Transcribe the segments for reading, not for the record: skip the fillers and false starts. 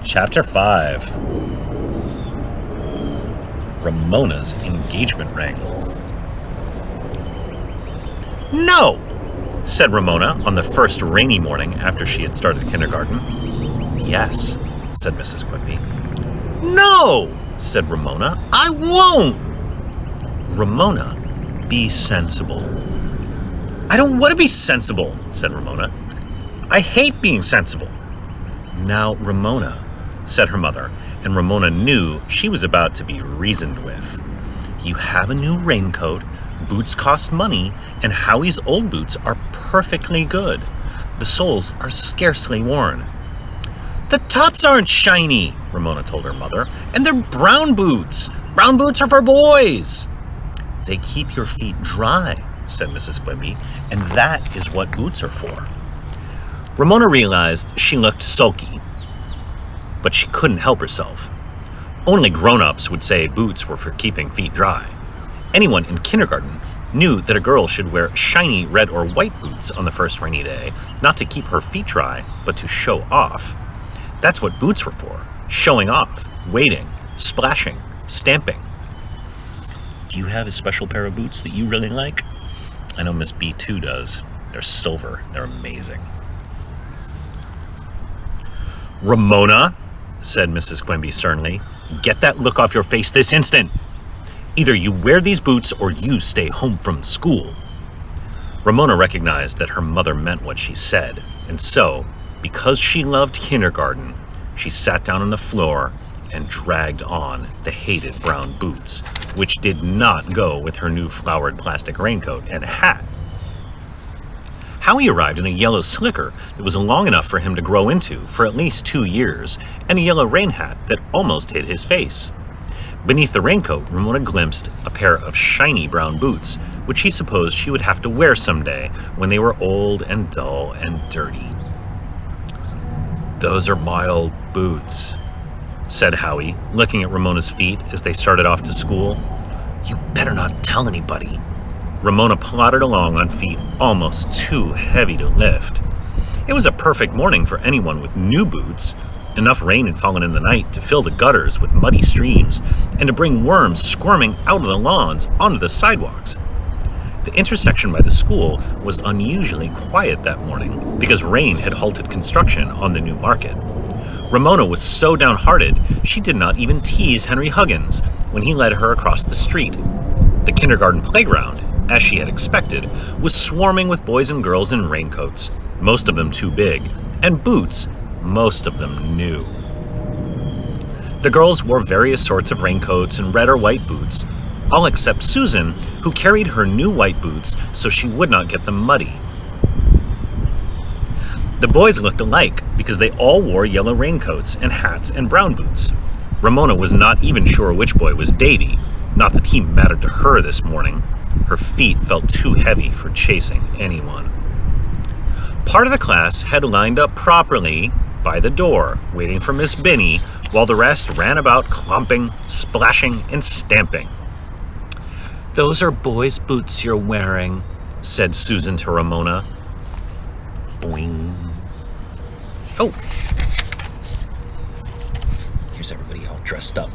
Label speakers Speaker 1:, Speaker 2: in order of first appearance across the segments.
Speaker 1: Chapter 5. Ramona's engagement ring. "No," said Ramona on the first rainy morning after she had started kindergarten. "Yes," said Mrs. Quimby. "No," said Ramona, "I won't." "Ramona, be sensible." "I don't want to be sensible," said Ramona. "I hate being sensible." "Now, Ramona," said her mother, and Ramona knew she was about to be reasoned with. "You have a new raincoat, boots cost money, and Howie's old boots are perfectly good. The soles are scarcely worn." "The tops aren't shiny," Ramona told her mother, "and they're brown boots. Brown boots are for boys." "They keep your feet dry," said Mrs. Quimby, "and that is what boots are for." Ramona realized she looked sulky, but she couldn't help herself. Only grown-ups would say boots were for keeping feet dry. Anyone in kindergarten knew that a girl should wear shiny red or white boots on the first rainy day, not to keep her feet dry, but to show off. That's what boots were for: showing off, wading, splashing, stamping. Do you have a special pair of boots that you really like? I know Miss B2 does. They're silver. They're amazing. "Ramona," said Mrs. Quimby sternly, "get that look off your face this instant. Either you wear these boots or you stay home from school." Ramona recognized that her mother meant what she said, and so, because she loved kindergarten, she sat down on the floor and dragged on the hated brown boots, which did not go with her new flowered plastic raincoat and hat. Howie arrived in a yellow slicker that was long enough for him to grow into for at least 2 years, and a yellow rain hat that almost hid his face. Beneath the raincoat, Ramona glimpsed a pair of shiny brown boots, which she supposed she would have to wear someday when they were old and dull and dirty. "Those are my old boots," said Howie, looking at Ramona's feet as they started off to school. "You better not tell anybody." Ramona plodded along on feet almost too heavy to lift. It was a perfect morning for anyone with new boots. Enough rain had fallen in the night to fill the gutters with muddy streams and to bring worms squirming out of the lawns onto the sidewalks. The intersection by the school was unusually quiet that morning because rain had halted construction on the new market. Ramona was so downhearted she did not even tease Henry Huggins when he led her across the street. The kindergarten playground, as she had expected, was swarming with boys and girls in raincoats, most of them too big, and boots, most of them new. The girls wore various sorts of raincoats and red or white boots, all except Susan, who carried her new white boots so she would not get them muddy. The boys looked alike because they all wore yellow raincoats and hats and brown boots. Ramona was not even sure which boy was Davy, not that he mattered to her this morning. Her feet felt too heavy for chasing anyone. Part of the class had lined up properly by the door, waiting for Miss Binny, while the rest ran about clumping, splashing, and stamping. "Those are boys' boots you're wearing," said Susan to Ramona. Boing. Oh! Here's everybody all dressed up.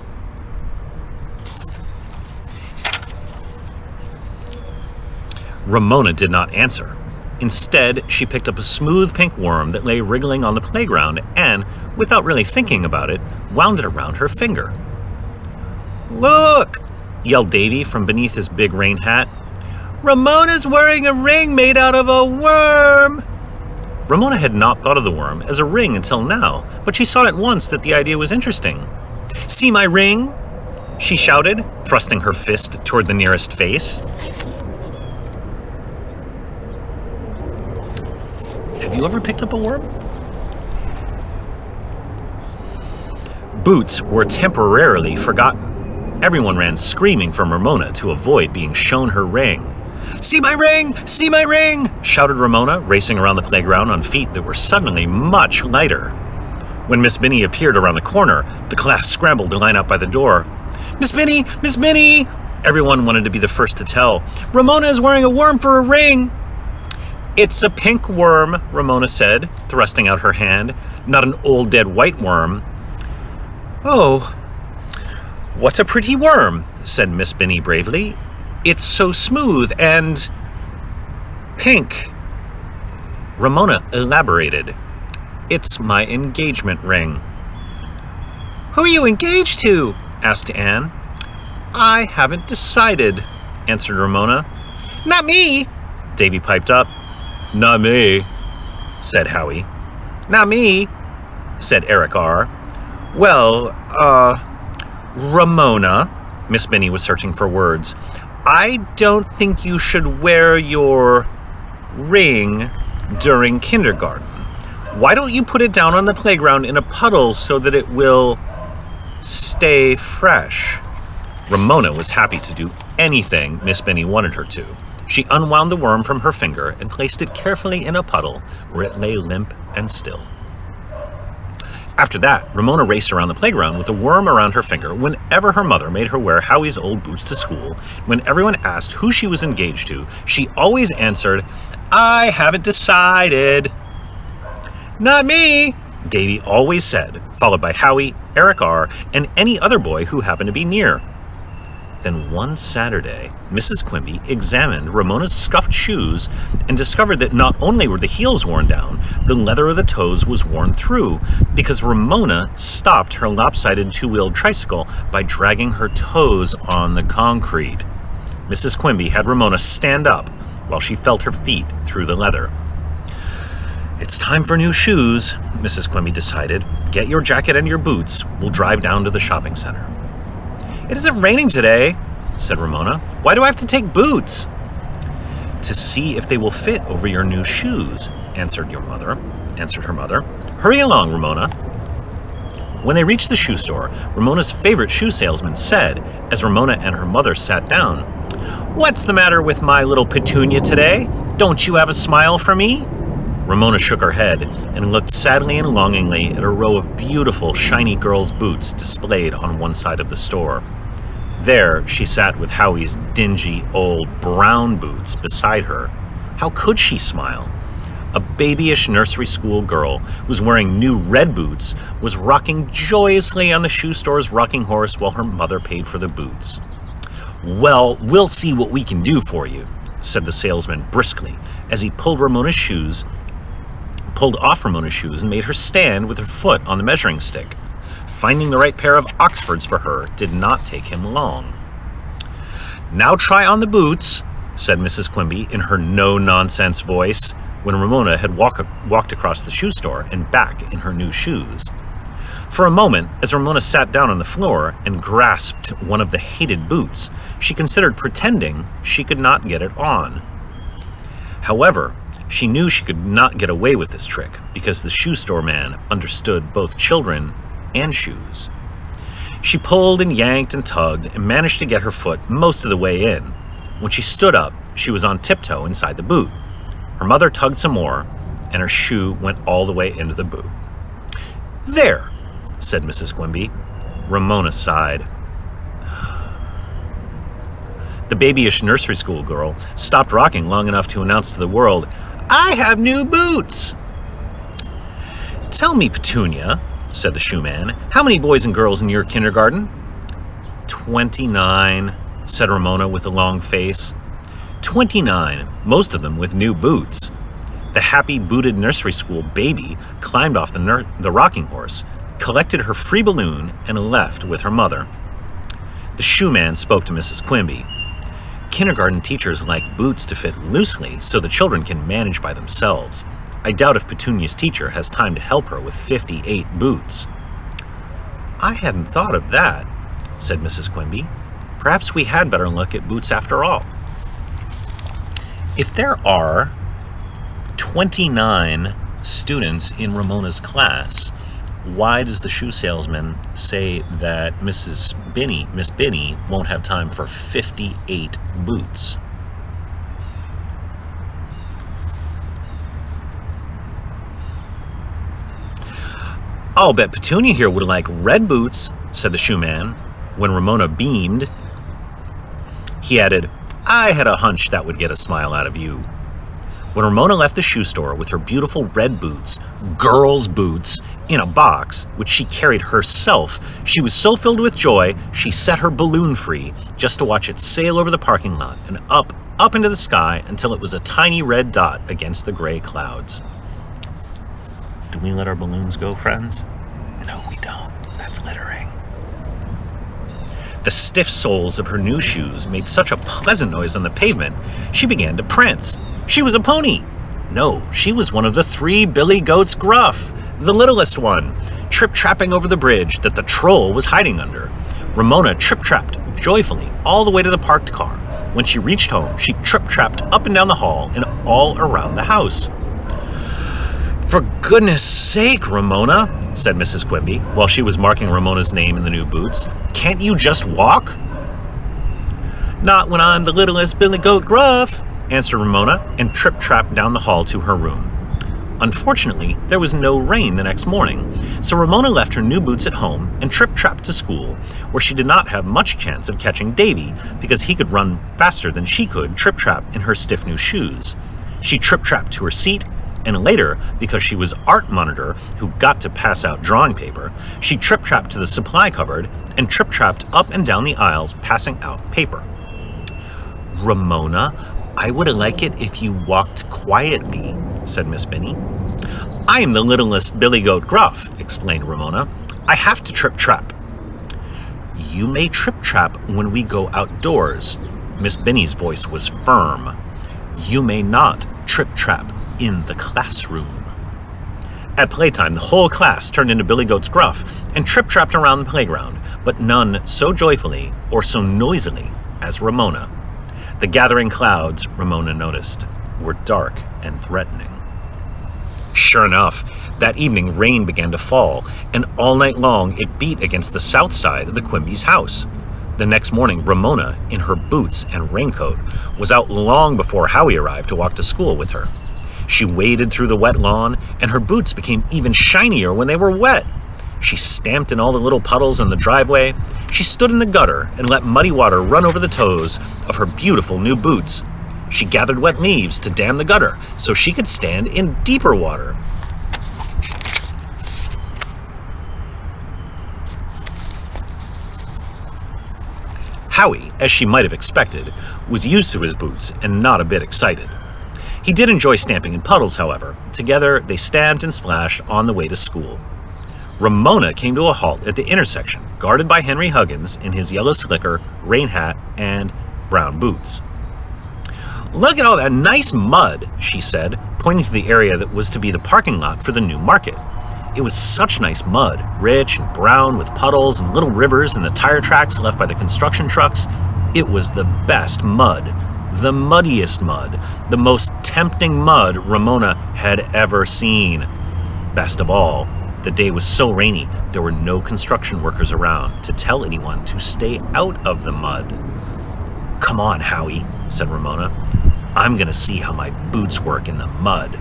Speaker 1: Ramona did not answer. Instead, she picked up a smooth pink worm that lay wriggling on the playground and, without really thinking about it, wound it around her finger. "Look!" yelled Davy from beneath his big rain hat. "Ramona's wearing a ring made out of a worm!" Ramona had not thought of the worm as a ring until now, but she saw at once that the idea was interesting. "See my ring?" she shouted, thrusting her fist toward the nearest face. Have you ever picked up a worm? Boots were temporarily forgotten. Everyone ran screaming from Ramona to avoid being shown her ring. "See my ring! See my ring!" shouted Ramona, racing around the playground on feet that were suddenly much lighter. When Miss Binny appeared around the corner, the class scrambled to line up by the door. "Miss Binny! Miss Binny!" Everyone wanted to be the first to tell. "Ramona is wearing a worm for a ring!" "It's a pink worm," Ramona said, thrusting out her hand. "Not an old dead white worm." "Oh, what a pretty worm," said Miss Binny bravely. "It's so smooth and pink." Ramona elaborated. "It's my engagement ring." "Who are you engaged to?" asked Anne. "I haven't decided," answered Ramona. "Not me," Davy piped up. "Not me," said Howie. "Not me," said Eric R. "Well, Ramona," Miss Binny was searching for words, "I don't think you should wear your ring during kindergarten. Why don't you put it down on the playground in a puddle so that it will stay fresh?" Ramona was happy to do anything Miss Binny wanted her to. She unwound the worm from her finger and placed it carefully in a puddle where it lay limp and still. After that, Ramona raced around the playground with the worm around her finger whenever her mother made her wear Howie's old boots to school. When everyone asked who she was engaged to, she always answered, "I haven't decided." "Not me," Davy always said, followed by Howie, Eric R., and any other boy who happened to be near. Then one Saturday, Mrs. Quimby examined Ramona's scuffed shoes and discovered that not only were the heels worn down, the leather of the toes was worn through because Ramona stopped her lopsided two-wheeled tricycle by dragging her toes on the concrete. Mrs. Quimby had Ramona stand up while she felt her feet through the leather. "It's time for new shoes," Mrs. Quimby decided. "Get your jacket and your boots. We'll drive down to the shopping center." "It isn't raining today," said Ramona. "Why do I have to take boots?" "To see if they will fit over your new shoes," answered her mother. "Hurry along, Ramona." When they reached the shoe store, Ramona's favorite shoe salesman said, as Ramona and her mother sat down, "What's the matter with my little Petunia today? Don't you have a smile for me?" Ramona shook her head and looked sadly and longingly at a row of beautiful, shiny girls' boots displayed on one side of the store. There she sat with Howie's dingy, old, brown boots beside her. How could she smile? A babyish nursery school girl who was wearing new red boots was rocking joyously on the shoe store's rocking horse while her mother paid for the boots. "Well, we'll see what we can do for you," said the salesman briskly as he pulled off Ramona's shoes and made her stand with her foot on the measuring stick. Finding the right pair of Oxfords for her did not take him long. "Now try on the boots," said Mrs. Quimby in her no-nonsense voice when Ramona had walked across the shoe store and back in her new shoes. For a moment, as Ramona sat down on the floor and grasped one of the hated boots, she considered pretending she could not get it on. However, she knew she could not get away with this trick because the shoe store man understood both children and shoes. She pulled and yanked and tugged and managed to get her foot most of the way in. When she stood up, she was on tiptoe inside the boot. Her mother tugged some more, and her shoe went all the way into the boot. "There," said Mrs. Quimby. Ramona sighed. The babyish nursery school girl stopped rocking long enough to announce to the world, "I have new boots." "Tell me, Petunia," said the shoeman, "how many boys and girls in your kindergarten?" 29, said Ramona with a long face. 29, most of them with new boots. The happy booted nursery school baby climbed off the rocking horse, collected her free balloon, and left with her mother. The shoeman spoke to Mrs. Quimby. "Kindergarten teachers like boots to fit loosely so the children can manage by themselves. I doubt if Petunia's teacher has time to help her with 58 boots." "I hadn't thought of that," said Mrs. Quimby. "Perhaps we had better look at boots after all." If there are 29 students in Ramona's class, why does the shoe salesman say that Miss Binny won't have time for 58 boots? "I'll bet Petunia here would like red boots," said the shoeman. When Ramona beamed, he added, "I had a hunch that would get a smile out of you." When Ramona left the shoe store with her beautiful red boots, girls' boots, in a box, which she carried herself. She was so filled with joy, she set her balloon free just to watch it sail over the parking lot and up into the sky until it was a tiny red dot against the gray clouds. Do we let our balloons go, friends? No, we don't. That's littering. The stiff soles of her new shoes made such a pleasant noise on the pavement, she began to prance. She was a pony. No, she was one of the 3 billy goats Gruff, the littlest one, trip-trapping over the bridge that the troll was hiding under. Ramona trip-trapped joyfully all the way to the parked car. When she reached home, she trip-trapped up and down the hall and all around the house. For goodness sake, Ramona, said Mrs. Quimby, while she was marking Ramona's name in the new boots, can't you just walk? Not when I'm the littlest billy goat Gruff, answered Ramona, and trip-trapped down the hall to her room. Unfortunately, there was no rain the next morning, so Ramona left her new boots at home and trip-trapped to school, where she did not have much chance of catching Davy because he could run faster than she could trip-trap in her stiff new shoes. She trip-trapped to her seat, and later, because she was art monitor who got to pass out drawing paper, she trip-trapped to the supply cupboard and trip-trapped up and down the aisles passing out paper. Ramona, I would like it if you walked quietly, said Miss Benny. I am the littlest billy goat Gruff, explained Ramona. I have to trip-trap. You may trip-trap when we go outdoors. Miss Benny's voice was firm. You may not trip-trap in the classroom. At playtime, the whole class turned into Billy Goat's Gruff and trip-trapped around the playground, but none so joyfully or so noisily as Ramona. The gathering clouds, Ramona noticed, were dark and threatening. Sure enough, that evening rain began to fall, and all night long it beat against the south side of the Quimby's house. The next morning, Ramona, in her boots and raincoat, was out long before Howie arrived to walk to school with her. She waded through the wet lawn, and her boots became even shinier when they were wet. She stamped in all the little puddles in the driveway. She stood in the gutter and let muddy water run over the toes of her beautiful new boots. She gathered wet leaves to dam the gutter so she could stand in deeper water. Howie, as she might have expected, was used to his boots and not a bit excited. He did enjoy stamping in puddles, however. Together, they stamped and splashed on the way to school. Ramona came to a halt at the intersection, guarded by Henry Huggins in his yellow slicker, rain hat, and brown boots. Look at all that nice mud, she said, pointing to the area that was to be the parking lot for the new market. It was such nice mud, rich and brown with puddles and little rivers in the tire tracks left by the construction trucks. It was the best mud, the muddiest mud, the most tempting mud Ramona had ever seen. Best of all, the day was so rainy, there were no construction workers around to tell anyone to stay out of the mud. Come on, Howie, said Ramona. I'm going to see how my boots work in the mud.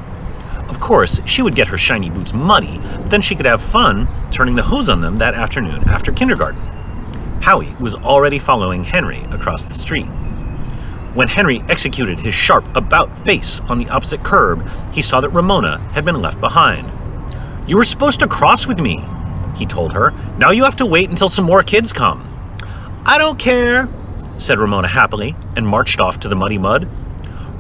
Speaker 1: Of course, she would get her shiny boots muddy, but then she could have fun turning the hose on them that afternoon after kindergarten. Howie was already following Henry across the street. When Henry executed his sharp about face on the opposite curb, he saw that Ramona had been left behind. You were supposed to cross with me, he told her. Now you have to wait until some more kids come. I don't care, said Ramona happily, and marched off to the muddy mud.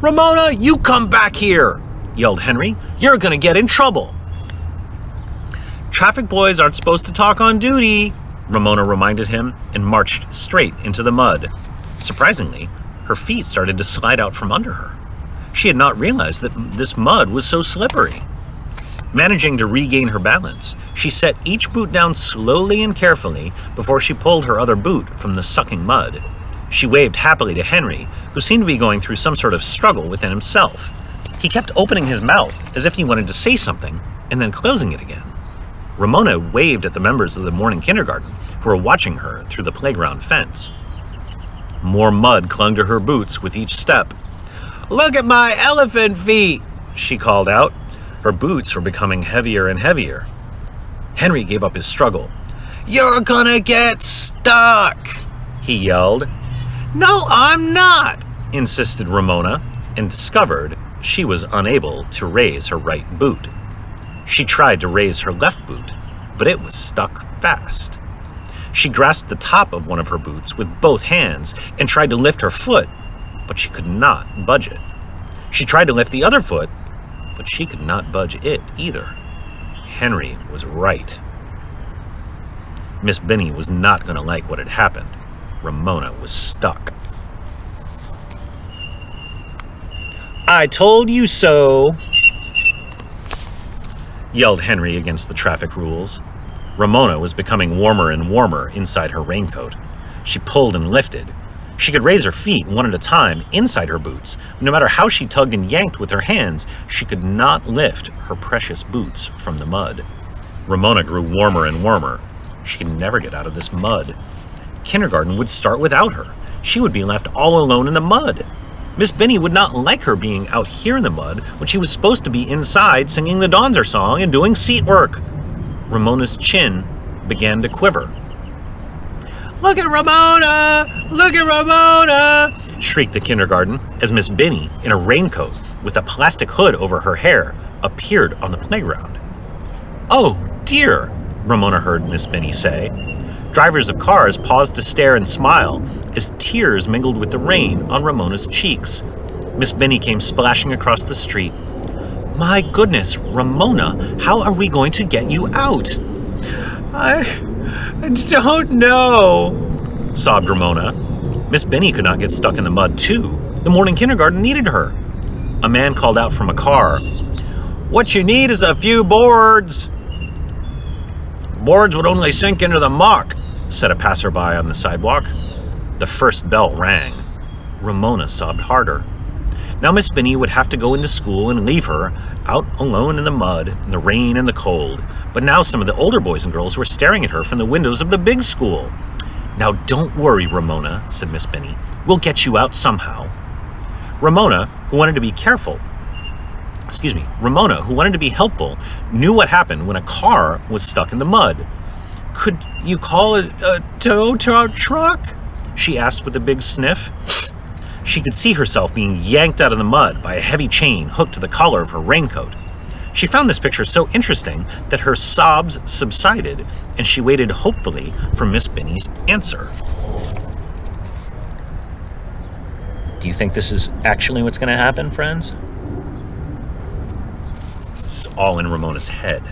Speaker 1: Ramona, you come back here, yelled Henry. You're going to get in trouble. Traffic boys aren't supposed to talk on duty, Ramona reminded him, and marched straight into the mud. Surprisingly, her feet started to slide out from under her. She had not realized that this mud was so slippery. Managing to regain her balance, she set each boot down slowly and carefully before she pulled her other boot from the sucking mud. She waved happily to Henry, who seemed to be going through some sort of struggle within himself. He kept opening his mouth as if he wanted to say something, and then closing it again. Ramona waved at the members of the morning kindergarten, who were watching her through the playground fence. More mud clung to her boots with each step. Look at my elephant feet, she called out. Her boots were becoming heavier and heavier. Henry gave up his struggle. You're gonna get stuck, he yelled. No, I'm not, insisted Ramona, and discovered she was unable to raise her right boot. She tried to raise her left boot, but it was stuck fast. She grasped the top of one of her boots with both hands and tried to lift her foot, but she could not budge it. She tried to lift the other foot, but she could not budge it either. Henry was right. Miss Benny was not going to like what had happened. Ramona was stuck. "I told you so," yelled Henry against the traffic rules. Ramona was becoming warmer and warmer inside her raincoat. She pulled and lifted. She could raise her feet one at a time inside her boots. No matter how she tugged and yanked with her hands, she could not lift her precious boots from the mud. Ramona grew warmer and warmer. She could never get out of this mud. Kindergarten would start without her. She would be left all alone in the mud. Miss Benny would not like her being out here in the mud when she was supposed to be inside singing the Donzer song and doing seat work. Ramona's chin began to quiver. "Look at Ramona! Look at Ramona!" shrieked the kindergarten as Miss Benny, in a raincoat with a plastic hood over her hair, appeared on the playground. "Oh, dear," Ramona heard Miss Benny say. Drivers of cars paused to stare and smile as tears mingled with the rain on Ramona's cheeks. Miss Benny came splashing across the street. "My goodness, Ramona, how are we going to get you out?" I don't know," sobbed Ramona. Miss Benny could not get stuck in the mud, too. The morning kindergarten needed her. A man called out from a car, "What you need is a few boards." "Boards would only sink into the muck," said a passerby on the sidewalk. The first bell rang. Ramona sobbed harder. Now Miss Benny would have to go into school and leave her out alone in the mud, in the rain and the cold. But now some of the older boys and girls were staring at her from the windows of the big school. "Now don't worry, Ramona," said Miss Benny. "We'll get you out somehow." Ramona, who wanted to be helpful, knew what happened when a car was stuck in the mud. "Could you call a tow truck?" she asked with a big sniff. She could see herself being yanked out of the mud by a heavy chain hooked to the collar of her raincoat. She found this picture so interesting that her sobs subsided, and she waited hopefully for Miss Benny's answer. Do you think this is actually what's going to happen, friends? It's all in Ramona's head.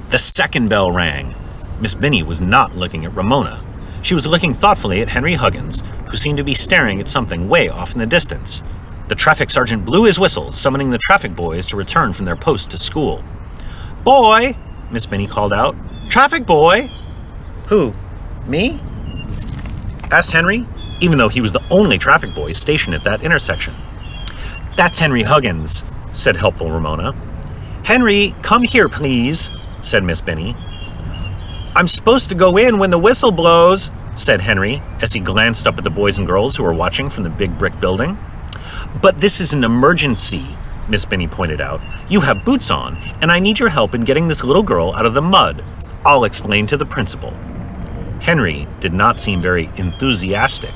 Speaker 1: The second bell rang. Miss Benny was not looking at Ramona. She was looking thoughtfully at Henry Huggins, who seemed to be staring at something way off in the distance. The traffic sergeant blew his whistle, summoning the traffic boys to return from their post to school. "Boy!" Miss Benny called out. "Traffic boy!" "Who? Me?" asked Henry, even though he was the only traffic boy stationed at that intersection. "That's Henry Huggins," said helpful Ramona. "Henry, come here, please," said Miss Benny. "I'm supposed to go in when the whistle blows," said Henry, as he glanced up at the boys and girls who were watching from the big brick building. "But this is an emergency," Miss Benny pointed out. "You have boots on, and I need your help in getting this little girl out of the mud. I'll explain to the principal." Henry did not seem very enthusiastic.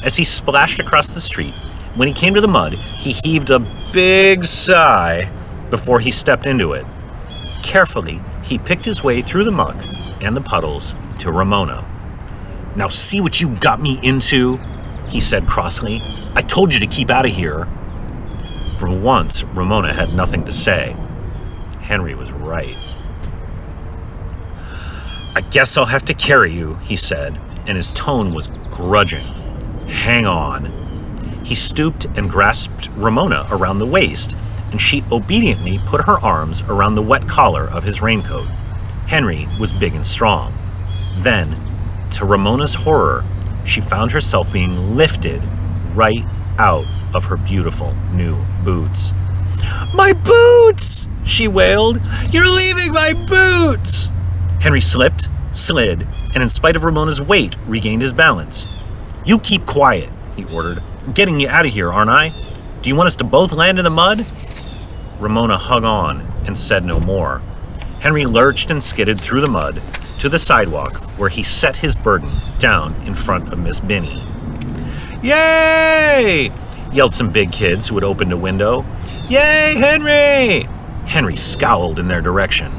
Speaker 1: As he splashed across the street, when he came to the mud, he heaved a big sigh before he stepped into it. Carefully, he picked his way through the muck and the puddles to Ramona. "Now see what you got me into," he said crossly. "I told you to keep out of here." For once, Ramona had nothing to say. Henry was right. "I guess I'll have to carry you," he said, and his tone was grudging. "Hang on." He stooped and grasped Ramona around the waist, and she obediently put her arms around the wet collar of his raincoat. Henry was big and strong. Then, to Ramona's horror, she found herself being lifted right out of her beautiful new boots. "My boots!" she wailed. "You're leaving my boots!" Henry slipped, slid, and in spite of Ramona's weight, regained his balance. "You keep quiet," he ordered. "I'm getting you out of here, aren't I? Do you want us to both land in the mud?" Ramona hung on and said no more. Henry lurched and skidded through the mud to the sidewalk, where he set his burden down in front of Miss Benny. "Yay!" yelled some big kids who had opened a window. "Yay, Henry!" Henry scowled in their direction.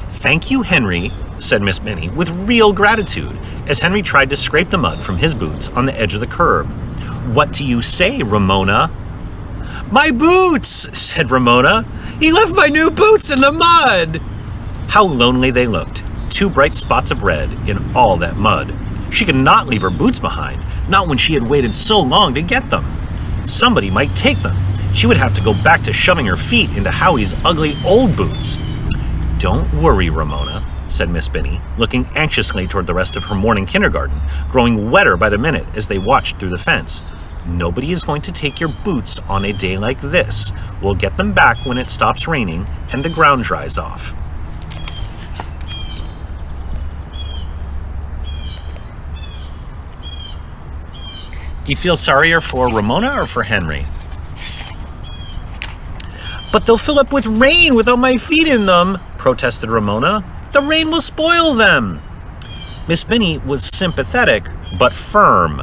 Speaker 1: "Thank you, Henry," said Miss Minnie with real gratitude as Henry tried to scrape the mud from his boots on the edge of the curb. "What do you say, Ramona?" "My boots," said Ramona. "He left my new boots in the mud." How lonely they looked, 2 bright spots of red in all that mud. She could not leave her boots behind, not when she had waited so long to get them. Somebody might take them. She would have to go back to shoving her feet into Howie's ugly old boots. "Don't worry, Ramona," said Miss Binnie, looking anxiously toward the rest of her morning kindergarten, growing wetter by the minute as they watched through the fence. "Nobody is going to take your boots on a day like this. We'll get them back when it stops raining and the ground dries off." Do you feel sorrier for Ramona or for Henry? "But they'll fill up with rain without my feet in them," protested Ramona. "The rain will spoil them." Miss Binnie was sympathetic, but firm.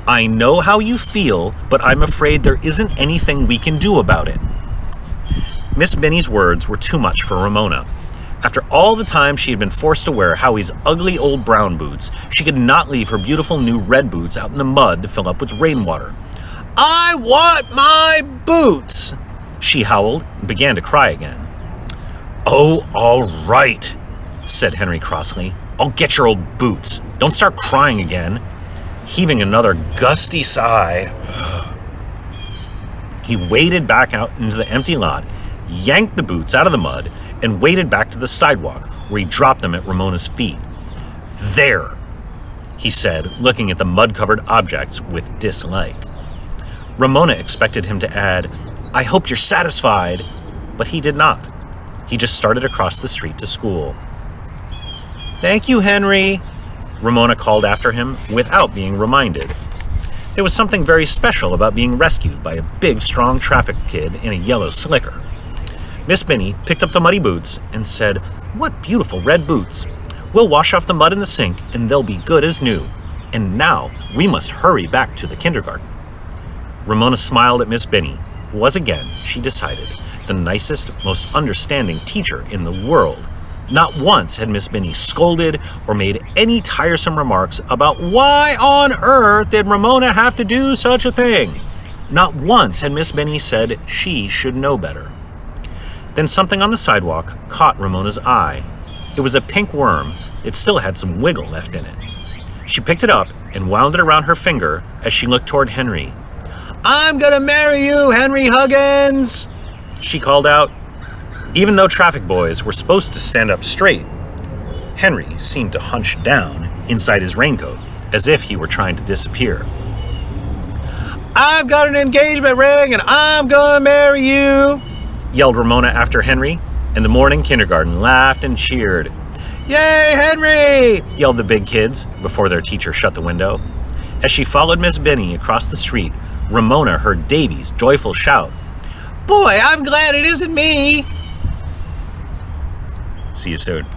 Speaker 1: "I know how you feel, but I'm afraid there isn't anything we can do about it." Miss Binnie's words were too much for Ramona. After all the time she had been forced to wear Howie's ugly old brown boots, she could not leave her beautiful new red boots out in the mud to fill up with rainwater. "I want my boots!" she howled and began to cry again. "Oh, all right," said Henry crossly. "I'll get your old boots. Don't start crying again." Heaving another gusty sigh, he waded back out into the empty lot, yanked the boots out of the mud, and waded back to the sidewalk, where he dropped them at Ramona's feet. "There," he said, looking at the mud-covered objects with dislike. Ramona expected him to add, "I hope you're satisfied," but he did not. He just started across the street to school. "Thank you, Henry," Ramona called after him without being reminded. There was something very special about being rescued by a big, strong traffic kid in a yellow slicker. Miss Binnie picked up the muddy boots and said, "What beautiful red boots. We'll wash off the mud in the sink and they'll be good as new. And now we must hurry back to the kindergarten." Ramona smiled at Miss Binnie, who was again, she decided, the nicest, most understanding teacher in the world. Not once had Miss Binnie scolded or made any tiresome remarks about why on earth did Ramona have to do such a thing. Not once had Miss Binnie said she should know better. Then something on the sidewalk caught Ramona's eye. It was a pink worm. It still had some wiggle left in it. She picked it up and wound it around her finger as she looked toward Henry. "I'm gonna marry you, Henry Huggins!" she called out. Even though traffic boys were supposed to stand up straight, Henry seemed to hunch down inside his raincoat as if he were trying to disappear. "I've got an engagement ring and I'm gonna marry you!" yelled Ramona after Henry, and the morning kindergarten laughed and cheered. "Yay, Henry!" yelled the big kids before their teacher shut the window. As she followed Miss Binnie across the street, Ramona heard Davy's joyful shout, "Boy, I'm glad it isn't me!" See you soon.